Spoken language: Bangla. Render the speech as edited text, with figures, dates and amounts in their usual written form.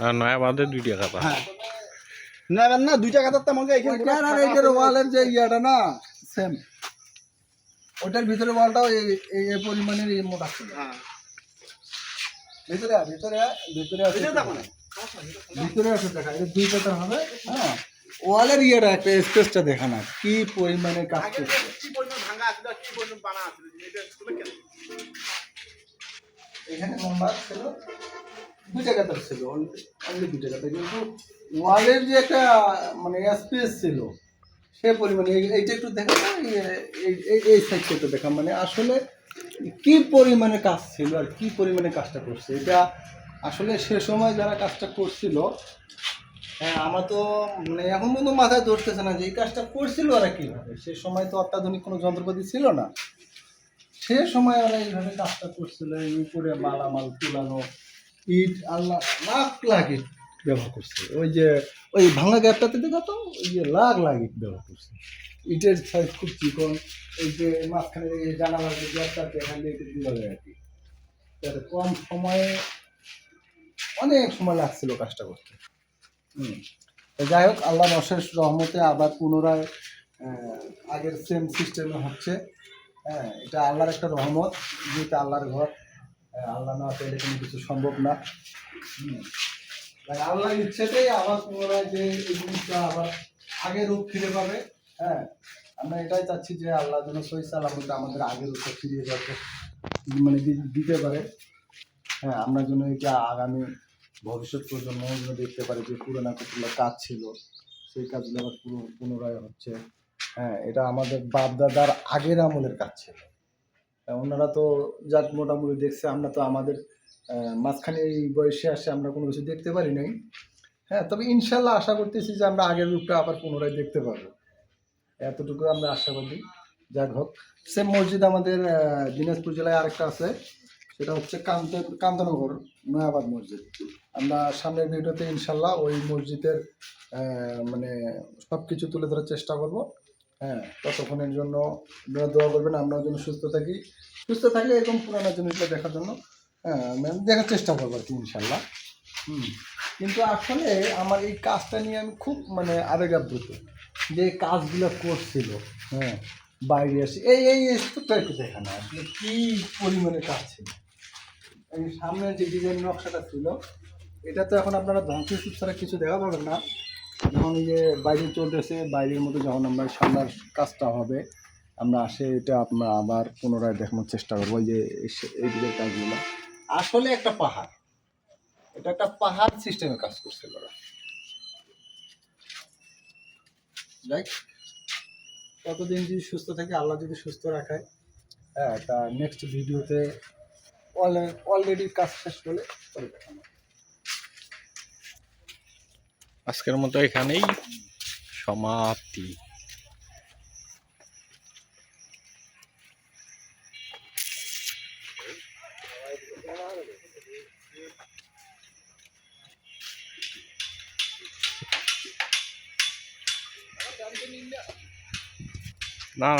আর নয়া বাঁধে 2 টাকা পা। হ্যাঁ না 2 টাকা তো আমাকে এখানে আর এইটার ওয়ালের যে ইয়াটা না সেম ওটার ভিতরে ওয়ালটাও এই পরিমাণের মোটা ছিল। হ্যাঁ ভিতরে আছে দেখা এটা 2 টাকা হবে। হ্যাঁ ওয়ালের ইয়েটা একটা স্পেসটা দেখা না কি পরিমাণে কাজ করছে, কি পরিমাণ ভাঙা আছে কি পরিমাণ বানা আছে এটা স্কুলে কেন এখানে নাম্বার ছিল 2 টাকা ছিল অনলি 2 টাকা, কিন্তু ওয়ালের যে একটা মানে স্পেস ছিল সে পরিমাণে এইটা একটু দেখা না এই সাইডটা একটু দেখা মানে আসলে কি পরিমাণে কাজ ছিল আর কি পরিমাণে কাজটা করছে এটা আসলে সে সময় যারা কাজটা করছিল। হ্যাঁ আমার তো মানে এখন পর্যন্ত মাথায় ধরতেছে না যে এই কাজটা করছিল ওরা কীভাবে, সে সময় তো অত্যাধুনিক কোনো যন্ত্রপাতি ছিল না, সে সময় ওরা এইভাবে কাজটা করছিল। এই উপরে মালামাল তুলানো ইট আল্লাহ লাখ ইট ব্যবহার করছে, ওই ভাঙা গ্যাপটাতে দেখো তো ওই যে লাখ ইট ব্যবহার করছে। ইটের সাইজ খুব চিকন, এই যে মাঝখানে জানালার যে গ্যাপটাতে এখান দিয়ে একটু দিল আর কি, যাতে কম সময়ে অনেক সময় লাগছিল কাজটা করতে। যাই হোক আল্লাহর অশেষ রহমতে আবার পুনরায় আগের সেম সিস্টেমে হচ্ছে। হ্যাঁ এটা আল্লাহর একটা রহমত, যেটা আল্লাহর ঘর, আল্লাহ না চাইলে কোনো কিছু সম্ভব না। আল্লাহর ইচ্ছেতেই আবার পুনরায় যে এই জিনিসটা আবার আগের রূপ ফিরে পাবে। হ্যাঁ আমরা এটাই চাচ্ছি যে আল্লাহ যেন সহি সালামতে আমাদের আগের রূপে ফিরিয়ে যাতে মানে দিতে পারে। হ্যাঁ আমরা যেন এটা আগামী ভবিষ্যৎ প্রজন্ম যেন দেখতে পারে যে পুরোনো কতগুলো কাজ ছিল সেই কাজগুলো আবার পুনরায় হচ্ছে। হ্যাঁ এটা আমাদের বাপ দাদার আগের আমলের কাজ ছিল, ওনারা তো যাক মোটামুটি দেখছে, আমরা তো আমাদের মাঝখানে এই বয়সে আসে আমরা কোনো কিছু দেখতে পারি নাই। হ্যাঁ তবে ইনশাল্লাহ আশা করতেছি যে আমরা আগের রূপটা আবার পুনরায় দেখতে পারবো, এতটুকু আমরা আশাবাদী। যাক হোক সেম মসজিদ আমাদের দিনাজপুর জেলায় আরেকটা আছে, সেটা হচ্ছে কান্তনগর নয়াবাদ মসজিদ। আমরা সামনের ভিডিওতে ইনশাল্লাহ ওই মসজিদের মানে সব কিছু তুলে ধরার চেষ্টা করব। হ্যাঁ ততক্ষণের জন্য আপনারা দোয়া করবেন, আমরাও যেন সুস্থ থাকলে এরকম পুরানো জিনিসগুলো দেখার জন্য দেখার চেষ্টা করবো আর কি ইনশাল্লাহ। কিন্তু আসলে আমার এই কাজটা নিয়ে আমি খুব মানে আবেগাপ্লুত যে কাজগুলো করছিল। হ্যাঁ বাইরে আসি এই স্তূপটা একটু দেখা না আসলে কী পরিমাণে কাজ ছিল। এই সামনে যে ডিজাইন নকশাটা ছিল এটা তো এখন আপনারা ধ্বংসস্তূপ ছাড়া কিছু দেখা পাবেন না। যখন এই যে বাইরে চলতেছে বাইরের মধ্যে যখন আমরা সামনের কাজটা হবে আমরা আসে এটা আপনার আবার পুনরায় দেখানোর চেষ্টা করবো। যে এই দিকের কাজগুলো আসলে একটা পাহাড়, এটা একটা পাহাড় সিস্টেমে কাজ করছিল ওরা। যাই কতদিন যদি সুস্থ থাকে আল্লাহ যদি সুস্থ রাখায়, হ্যাঁ তা নেক্সট ভিডিওতে অলরেডি কাজ শেষ হলে পরে দেখানো। আজকের মতো এখানেই সমাপ্তি। না